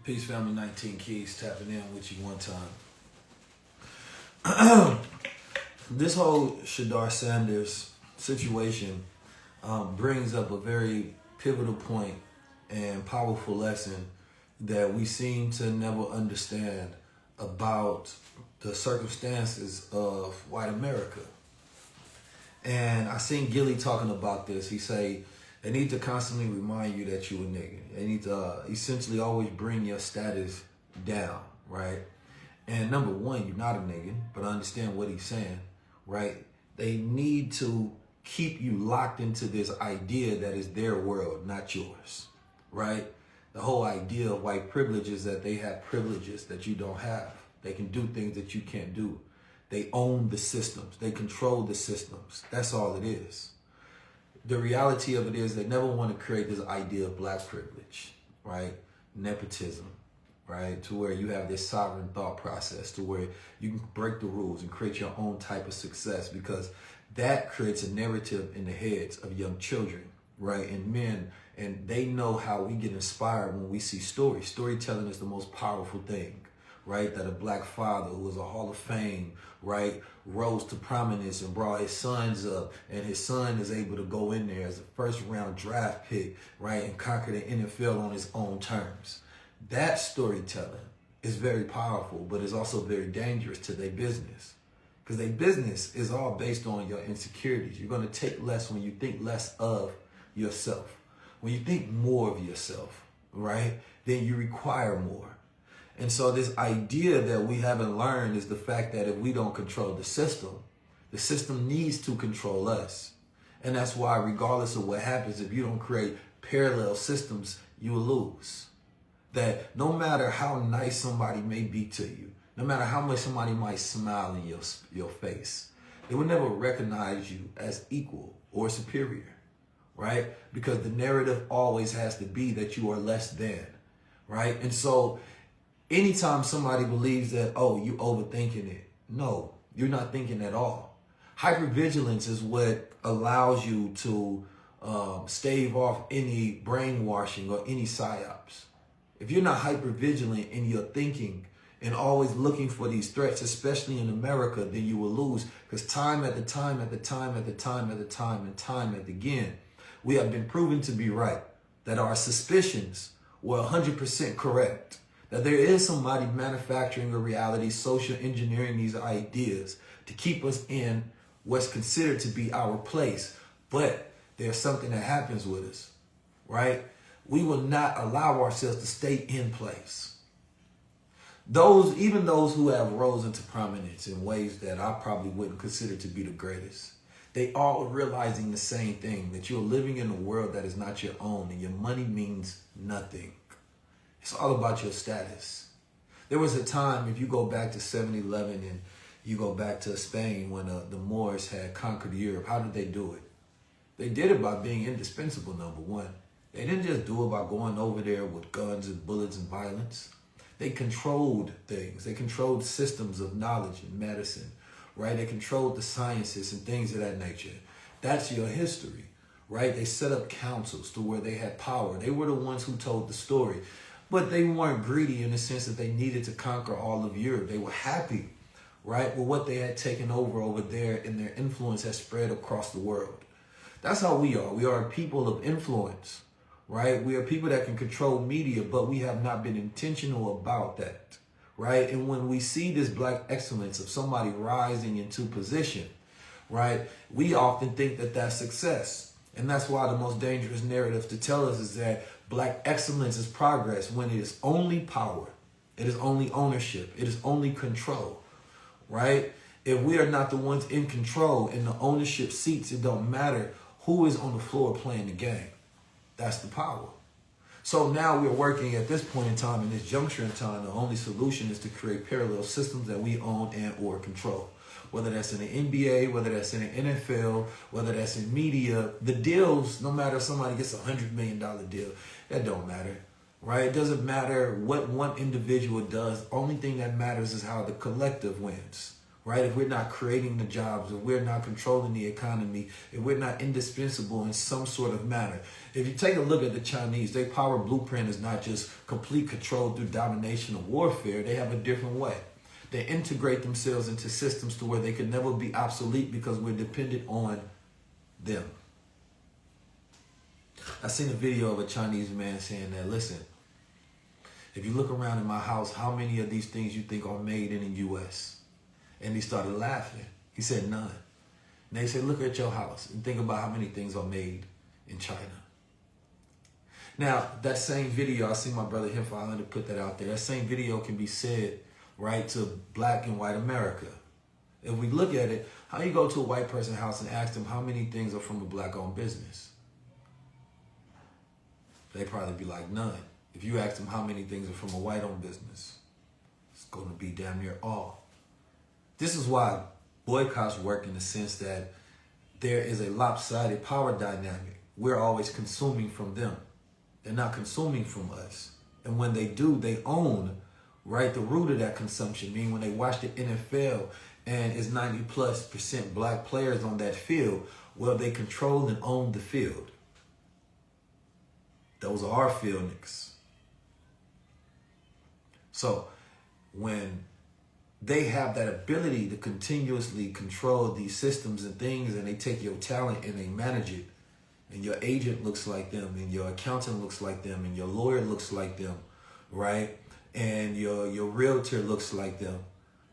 Peace Family 19 Keys tapping in with you one time. This whole Shedeur Sanders situation brings up a very pivotal point and powerful lesson that we seem to never understand about the circumstances of white America. And I seen Gilly talking about this. He say, they need to constantly remind you that you a nigga. They need to essentially always bring your status down, right? And number one, you're not a nigga, but I understand what he's saying, right? They need to keep you locked into this idea that is their world, not yours, right? The whole idea of white privilege is that they have privileges that you don't have. They can do things that you can't do. They own the systems. They control the systems. That's all it is. The reality of it is they never want to create this idea of black privilege, right? Nepotism, right? To where you have this sovereign thought process to where you can break the rules and create your own type of success, because that creates a narrative in the heads of young children, right? And men, and they know how we get inspired when we see stories. Storytelling is the most powerful thing, right? That a black father who was a Hall of Fame, right, rose to prominence and brought his sons up, and his son is able to go in there as a first round draft pick, right, and conquer the NFL on his own terms. That storytelling is very powerful, but it's also very dangerous to their business, because their business is all based on your insecurities. You're going to take less when you think less of yourself. When you think more of yourself, right, then you require more. And so this idea that we haven't learned is the fact that if we don't control the system needs to control us. And that's why regardless of what happens, if you don't create parallel systems, you will lose. That no matter how nice somebody may be to you, no matter how much somebody might smile in your face, they will never recognize you as equal or superior, right? Because the narrative always has to be that you are less than, right? And so anytime somebody believes that, oh, you overthinking it, no, you're not thinking at all. Hypervigilance is what allows you to stave off any brainwashing or any psyops. If you're not hypervigilant in your thinking and always looking for these threats, especially in America, then you will lose. Because time and time again, we have been proven to be right, that our suspicions were 100% correct. That there is somebody manufacturing a reality, social engineering these ideas to keep us in what's considered to be our place. But there's something that happens with us, right? We will not allow ourselves to stay in place. Even those who have rose into prominence in ways that I probably wouldn't consider to be the greatest, they all are realizing the same thing, that you're living in a world that is not your own and your money means nothing. It's all about your status. There was a time, if you go back to 7-11 and you go back to Spain when the Moors had conquered Europe, how did they do it? They did it by being indispensable, number one. They didn't just do it by going over there with guns and bullets and violence. They controlled things. They controlled systems of knowledge and medicine, right? They controlled the sciences and things of that nature. That's your history, right? They set up councils to where they had power. They were the ones who told the story. But they weren't greedy in the sense that they needed to conquer all of Europe. They were happy, right, with what they had taken over there, and their influence has spread across the world. That's how we are. We are a people of influence, right? We are people that can control media, but we have not been intentional about that, right? And when we see this black excellence of somebody rising into position, right, we often think that that's success. And that's why the most dangerous narrative to tell us is that black excellence is progress, when it is only power, it is only ownership, it is only control, right? If we are not the ones in control in the ownership seats, it don't matter who is on the floor playing the game. That's the power. So now we're working at this point in time, in this juncture in time, the only solution is to create parallel systems that we own and or control. Whether that's in the NBA, whether that's in the NFL, whether that's in media, the deals, no matter if somebody gets a $100 million deal, that don't matter, right? It doesn't matter what one individual does. Only thing that matters is how the collective wins, right? If we're not creating the jobs, if we're not controlling the economy, if we're not indispensable in some sort of manner. If you take a look at the Chinese, their power blueprint is not just complete control through domination or warfare. They have a different way. They integrate themselves into systems to where they can never be obsolete because we're dependent on them. I seen a video of a Chinese man saying that, listen, if you look around in my house, how many of these things you think are made in the U.S.? And he started laughing. He said, none. And they said, look at your house and think about how many things are made in China. Now, that same video, I see my brother him finally put that out there. That same video can be said, right, to black and white America. If we look at it, how you go to a white person's house and ask them how many things are from a black-owned business? They probably be like, none. If you ask them how many things are from a white-owned business, it's going to be damn near all. This is why boycotts work in the sense that there is a lopsided power dynamic. We're always consuming from them. They're not consuming from us. And when they do, they own, right, the root of that consumption. Meaning when they watch the NFL and it's 90+% black players on that field, well, they control and own the field. Those are our field niggas. So when they have that ability to continuously control these systems and things, and they take your talent and they manage it, and your agent looks like them, and your accountant looks like them, and your lawyer looks like them, right? And your realtor looks like them.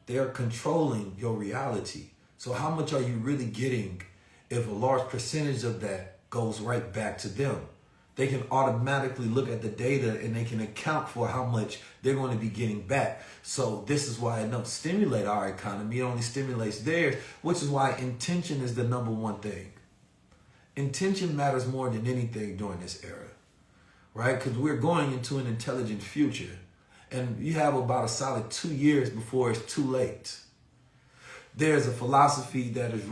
They're controlling your reality. So how much are you really getting if a large percentage of that goes right back to them? They can automatically look at the data and they can account for how much they're going to be getting back. So this is why it doesn't stimulate our economy. It only stimulates theirs, which is why intention is the number one thing. Intention matters more than anything during this era, right? Because we're going into an intelligent future. And you have about a solid 2 years before it's too late. There's a philosophy that is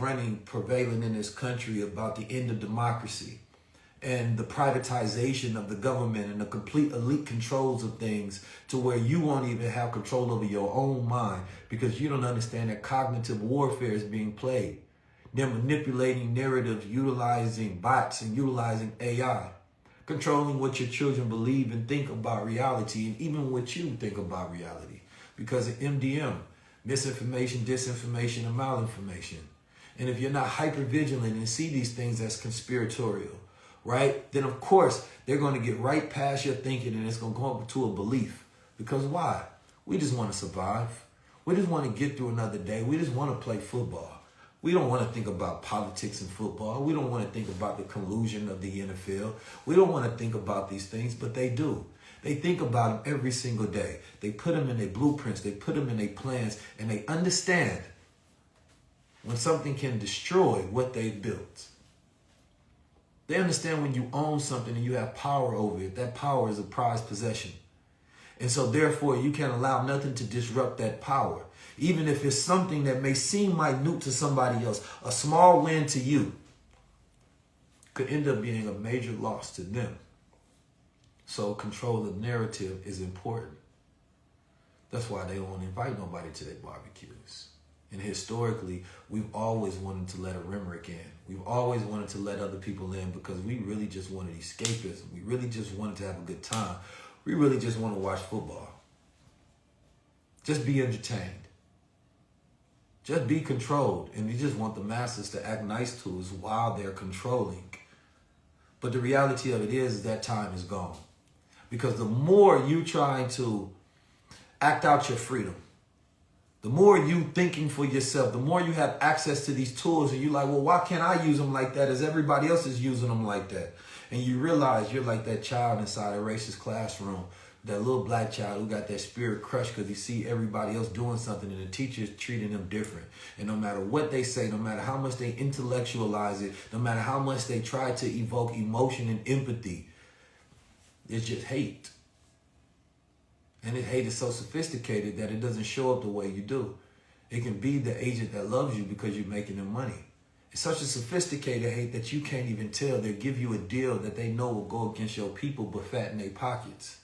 prevailing in this country about the end of democracy and the privatization of the government and the complete elite controls of things to where you won't even have control over your own mind because you don't understand that cognitive warfare is being played. They're manipulating narratives, utilizing bots and utilizing AI, controlling what your children believe and think about reality and even what you think about reality because of MDM, misinformation, disinformation, and malinformation. And if you're not hypervigilant and see these things as conspiratorial, right, then of course they're going to get right past your thinking and it's going to go up to a belief. Because why? We just want to survive. We just want to get through another day. We just want to play football. We don't want to think about politics and football. We don't want to think about the collusion of the NFL. We don't want to think about these things, but they do. They think about them every single day. They put them in their blueprints. They put them in their plans, and they understand when something can destroy what they've built. They understand when you own something and you have power over it, that power is a prized possession. And so therefore, you can't allow nothing to disrupt that power. Even if it's something that may seem minute to somebody else, a small win to you could end up being a major loss to them. So control of narrative is important. That's why they don't want to invite nobody to their barbecues. And historically, we've always wanted to let a rimrick in. We've always wanted to let other people in because we really just wanted escapism. We really just wanted to have a good time. We really just want to watch football. Just be entertained. Just be controlled. And you just want the masses to act nice to us while they're controlling. But the reality of it is that time is gone. Because the more you try to act out your freedom, the more you thinking for yourself, the more you have access to these tools and you're like, well, why can't I use them like that as everybody else is using them like that? And you realize you're like that child inside a racist classroom, that little black child who got that spirit crushed because he see everybody else doing something and the teacher's treating them different. And no matter what they say, no matter how much they intellectualize it, no matter how much they try to evoke emotion and empathy, it's just hate. And it hate is so sophisticated that it doesn't show up the way you do. It can be the agent that loves you because you're making them money. It's such a sophisticated hate that you can't even tell. They give you a deal that they know will go against your people but fatten their pockets.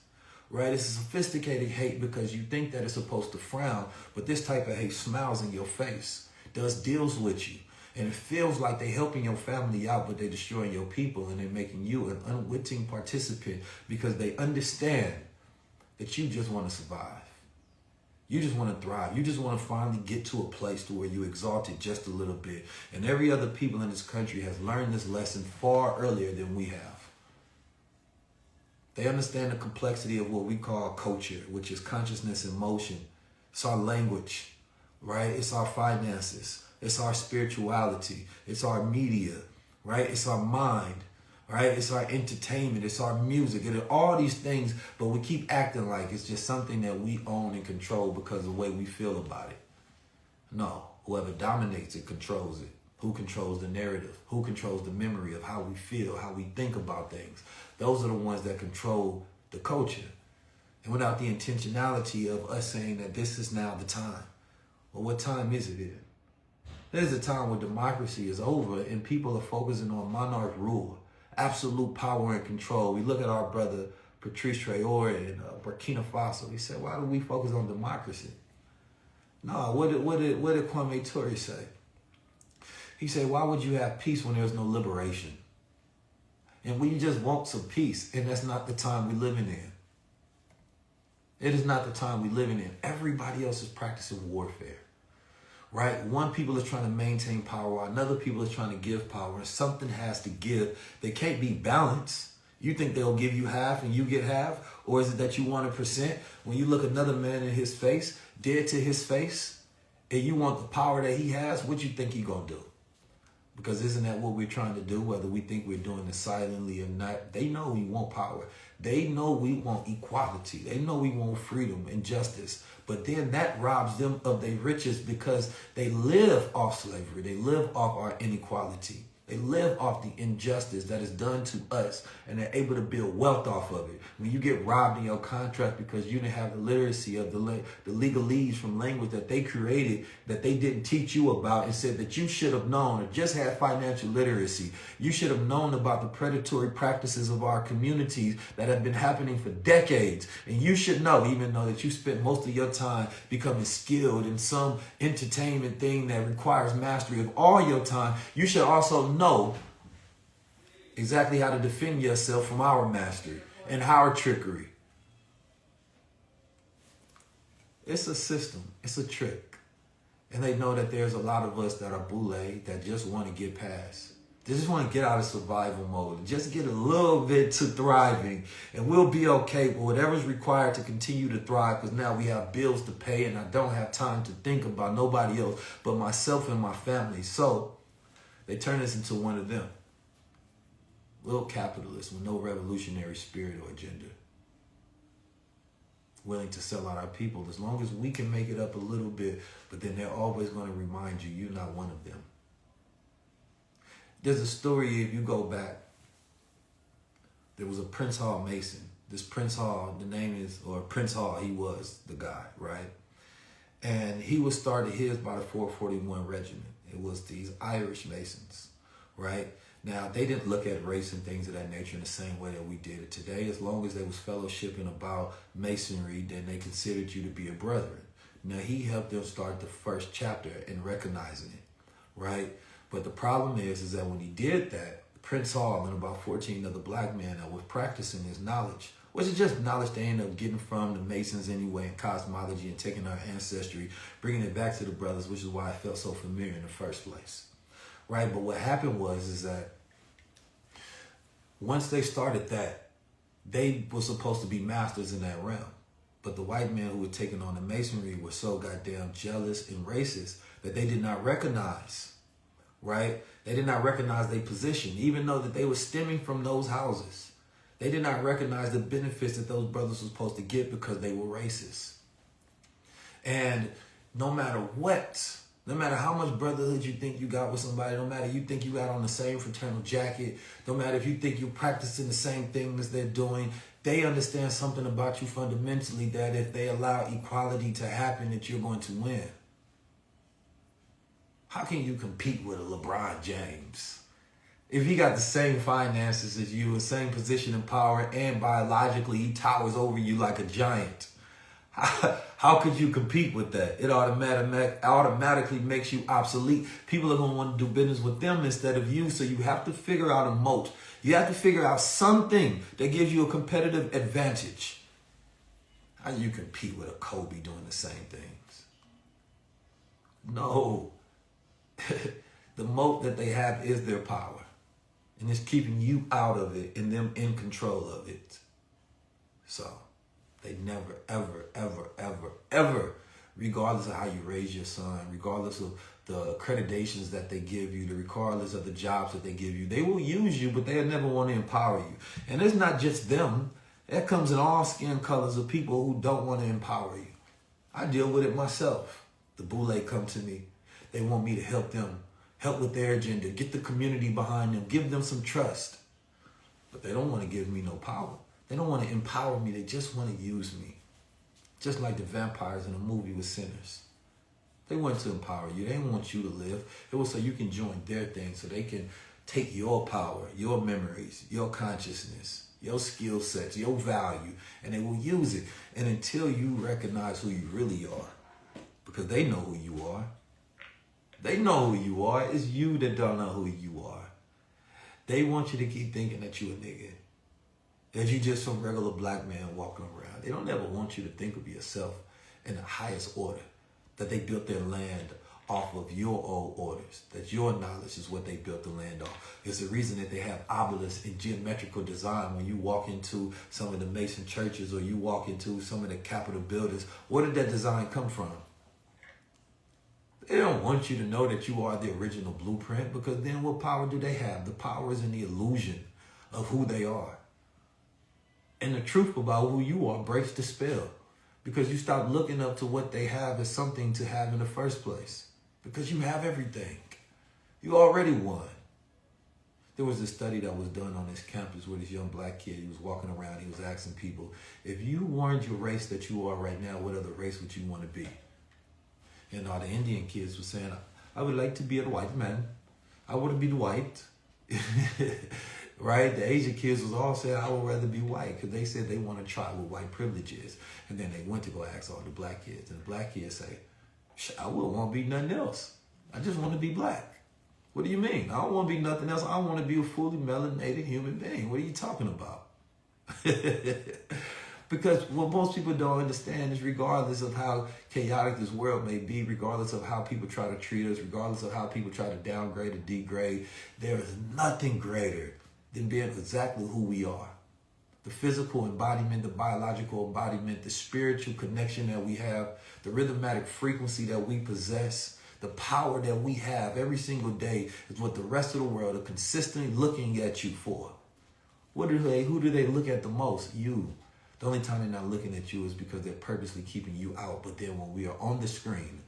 right? It's a sophisticated hate because you think that it's supposed to frown, but this type of hate smiles in your face, does deals with you. And it feels like they're helping your family out, but they're destroying your people, and they're making you an unwitting participant because they understand that you just want to survive. You just want to thrive. You just want to finally get to a place to where you exalted just a little bit. And every other people in this country has learned this lesson far earlier than we have. They understand the complexity of what we call culture, which is consciousness and motion. It's our language, right? It's our finances. It's our spirituality. It's our media, right? It's our mind, right? It's our entertainment. It's our music. And all these things, but we keep acting like it's just something that we own and control because of the way we feel about it. No, whoever dominates it controls it. Who controls the narrative? Who controls the memory of how we feel, how we think about things? Those are the ones that control the culture. And without the intentionality of us saying that this is now the time. Well, what time is it then? There's a time where democracy is over and people are focusing on monarch rule, absolute power and control. We look at our brother Patrice Traore in Burkina Faso. He said, why do we focus on democracy? No, what did Kwame Ture say? He said, why would you have peace when there's no liberation? And we just want some peace, and that's not the time we're living in. It is not the time we're living in. Everybody else is practicing warfare. Right? One people is trying to maintain power, another people is trying to give power, and something has to give. They can't be balanced. You think they'll give you half and you get half? Or is it that you want 1%? When you look another man in his face, dead to his face, and you want the power that he has, what you think he gonna do? Because isn't that what we're trying to do, whether we think we're doing it silently or not? They know we want power. They know we want equality. They know we want freedom and justice. But then that robs them of their riches because they live off slavery. They live off our inequality. They live off the injustice that is done to us, and they're able to build wealth off of it. When you get robbed in your contract because you didn't have the literacy of the legalese from language that they created, that they didn't teach you about, and said that you should have known, or just had financial literacy. You should have known about the predatory practices of our communities that have been happening for decades. And you should know, even though that you spent most of your time becoming skilled in some entertainment thing that requires mastery of all your time, you should also know exactly how to defend yourself from our mastery and our trickery. It's a system. It's a trick. And they know that there's a lot of us that are boule that just want to get past. They just want to get out of survival mode. Just get a little bit to thriving. And we'll be okay with whatever's required to continue to thrive, because now we have bills to pay and I don't have time to think about nobody else but myself and my family. So they turn us into one of them. Little capitalists with no revolutionary spirit or agenda. Willing to sell out our people as long as we can make it up a little bit, but then they're always going to remind you you're not one of them. There's a story, if you go back, there was a Prince Hall Mason. This Prince Hall, Prince Hall, he was the guy, right? And he was started his by the 441 Regiment. It was these Irish Masons, right? Now, they didn't look at race and things of that nature in the same way that we did it today. As long as they was fellowshipping about masonry, then they considered you to be a brethren. Now, he helped them start the first chapter in recognizing it, right? But the problem is that when he did that, Prince Hall and about 14 other black men that were practicing his knowledge, which is just knowledge they ended up getting from the Masons anyway, in cosmology, and taking our ancestry, bringing it back to the brothers, which is why it felt so familiar in the first place. Right, but what happened was that once they started that, they were supposed to be masters in that realm. But the white men who were taking on the masonry were so goddamn jealous and racist that they did not recognize, right? They did not recognize their position, even though that they were stemming from those houses. They did not recognize the benefits that those brothers were supposed to get because they were racist. And no matter what, no matter how much brotherhood you think you got with somebody, no matter you think you got on the same fraternal jacket, no matter if you think you're practicing the same things they're doing, they understand something about you fundamentally, that if they allow equality to happen, that you're going to win. How can you compete with a LeBron James? If he got the same finances as you, the same position in power, and biologically he towers over you like a giant, how could you compete with that? It automatically makes you obsolete. People are going to want to do business with them instead of you, so you have to figure out a moat. You have to figure out something that gives you a competitive advantage. How do you compete with a Kobe doing the same things? No. The moat that they have is their power. And it's keeping you out of it and them in control of it. So they never, ever, ever, ever, ever, regardless of how you raise your son, regardless of the accreditations that they give you, regardless of the jobs that they give you, they will use you, but they'll never want to empower you. And it's not just them. That comes in all skin colors of people who don't want to empower you. I deal with it myself. The boule come to me. They want me to help them. Help with their agenda, get the community behind them, give them some trust. But they don't want to give me no power. They don't want to empower me. They just want to use me. Just like the vampires in the movie with Sinners. They want to empower you. They didn't want you to live. It was so you can join their thing, so they can take your power, your memories, your consciousness, your skill sets, your value, and they will use it. And until you recognize who you really are, because they know who you are, they know who you are. It's you that don't know who you are. They want you to keep thinking that you a nigga. That you just some regular black man walking around. They don't ever want you to think of yourself in the highest order. That they built their land off of your old orders. That your knowledge is what they built the land off. It's the reason that they have obelisks in geometrical design when you walk into some of the Mason churches or you walk into some of the Capitol buildings. Where did that design come from? They don't want you to know that you are the original blueprint, because then what power do they have? The power is in the illusion of who they are. And the truth about who you are breaks the spell, because you stop looking up to what they have as something to have in the first place, because you have everything. You already won. There was a study that was done on this campus where this young black kid, he was walking around, he was asking people, if you weren't your race that you are right now, what other race would you want to be? And all the Indian kids were saying, I would like to be a white man. I want to be the white. Right? The Asian kids was all saying, I would rather be white, because they said they want to try what white privilege is. And then they went to go ask all the black kids. And the black kids say, I wouldn't want to be nothing else. I just want to be black. What do you mean? I don't want to be nothing else. I want to be a fully melanated human being. What are you talking about? Because what most people don't understand is, regardless of how chaotic this world may be, regardless of how people try to treat us, regardless of how people try to downgrade or degrade, there is nothing greater than being exactly who we are. The physical embodiment, the biological embodiment, the spiritual connection that we have, the rhythmatic frequency that we possess, the power that we have every single day is what the rest of the world are consistently looking at you for. Who do they look at the most? You. The only time they're not looking at you is because they're purposely keeping you out. But then when we are on the screen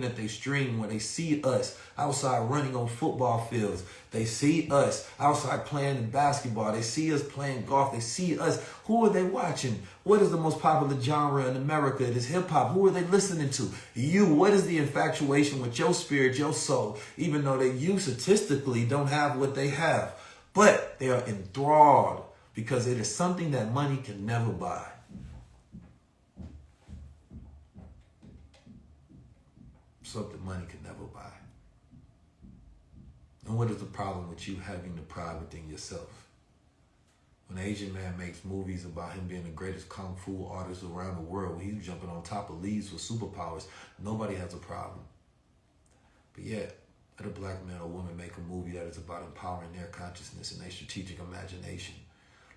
that they stream, where they see us outside running on football fields, they see us outside playing in basketball, they see us playing golf, they see us. Who are they watching? What is the most popular genre in America? It is hip hop. Who are they listening to? You. What is the infatuation with your spirit, your soul? Even though that you statistically don't have what they have, but they are enthralled, because it is something that money can never buy. Something money can never buy. And what is the problem with you having the pride within yourself? When an Asian man makes movies about him being the greatest kung fu artist around the world, when he's jumping on top of leaves with superpowers, nobody has a problem. But yet, let a black man or woman make a movie that is about empowering their consciousness and their strategic imagination,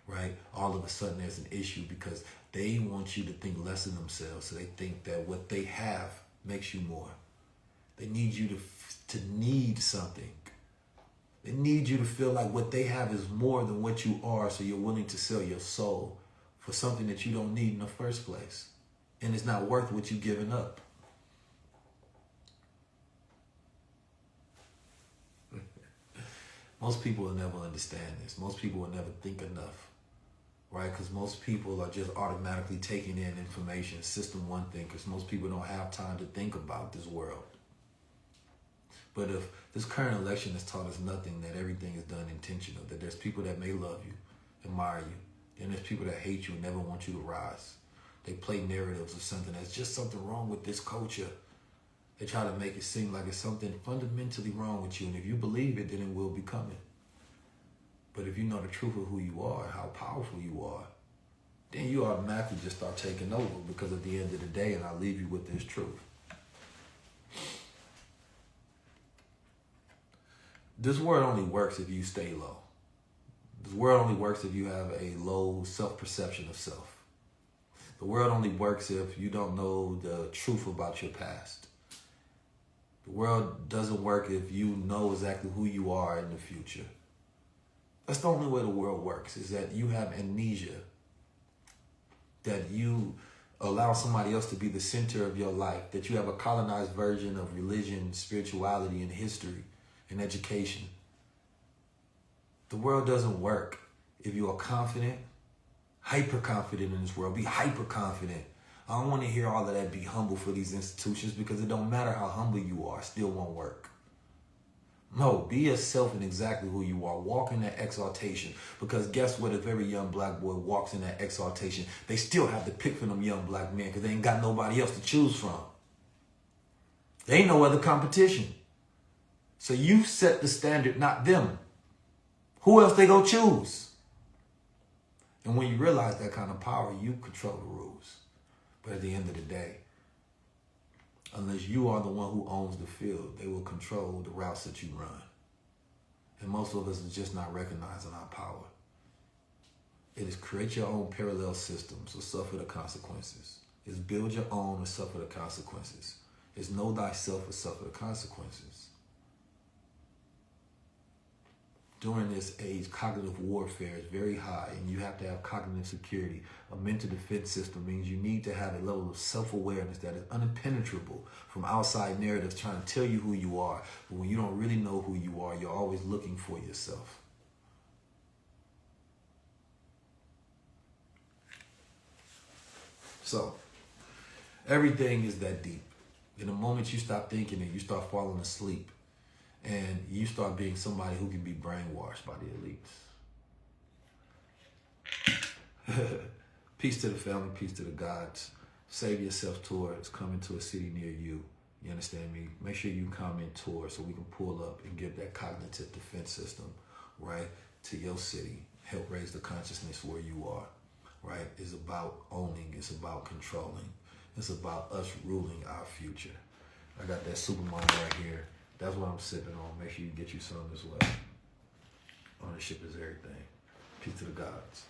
right? All of a sudden there's an issue, because they want you to think less of themselves. So they think that what they have makes you more. They need you to need something. They need you to feel like what they have is more than what you are, so you're willing to sell your soul for something that you don't need in the first place. And it's not worth what you're giving up. Most people will never understand this. Most people will never think enough, right? Because most people are just automatically taking in information, system one thinkers. Most people don't have time to think about this world. But if this current election has taught us nothing, that everything is done intentional, that there's people that may love you, admire you, and there's people that hate you and never want you to rise. They play narratives of something that's just something wrong with this culture. They try to make it seem like it's something fundamentally wrong with you. And if you believe it, then it will become it. But if you know the truth of who you are, how powerful you are, then you automatically just start taking over, because at the end of the day, and I'll leave you with this truth. This world only works if you stay low. This world only works if you have a low self-perception of self. The world only works if you don't know the truth about your past. The world doesn't work if you know exactly who you are in the future. That's the only way the world works, is that you have amnesia, that you allow somebody else to be the center of your life, that you have a colonized version of religion, spirituality, and history, and education. The world doesn't work if you are confident, hyper confident in this world. Be hyper confident. I don't want to hear all of that. Be humble for these institutions, because it don't matter how humble you are, it still won't work. No, be yourself and exactly who you are. Walk in that exaltation, because guess what? If every young black boy walks in that exaltation, they still have to pick from them young black men, because they ain't got nobody else to choose from. There ain't no other competition. So you set the standard, not them. Who else they go choose? And when you realize that kind of power, you control the rules. But at the end of the day, unless you are the one who owns the field, they will control the routes that you run. And most of us are just not recognizing our power. It is create your own parallel systems or suffer the consequences. It's build your own or suffer the consequences. It's know thyself or suffer the consequences. During this age, cognitive warfare is very high, and you have to have cognitive security. A mental defense system means you need to have a level of self-awareness that is unpenetrable from outside narratives trying to tell you who you are. But when you don't really know who you are, you're always looking for yourself. So, everything is that deep. In the moment you stop thinking and you start falling asleep, and you start being somebody who can be brainwashed by the elites. Peace to the family, peace to the gods. Save Yourself tour is coming to a city near you. You understand me? Make sure you comment tour so we can pull up and give that cognitive defense system, right, to your city. Help raise the consciousness where you are, right? It's about owning. It's about controlling. It's about us ruling our future. I got that Superman right here. That's what I'm sipping on. Make sure you get you some as well. Ownership is everything. Peace to the gods.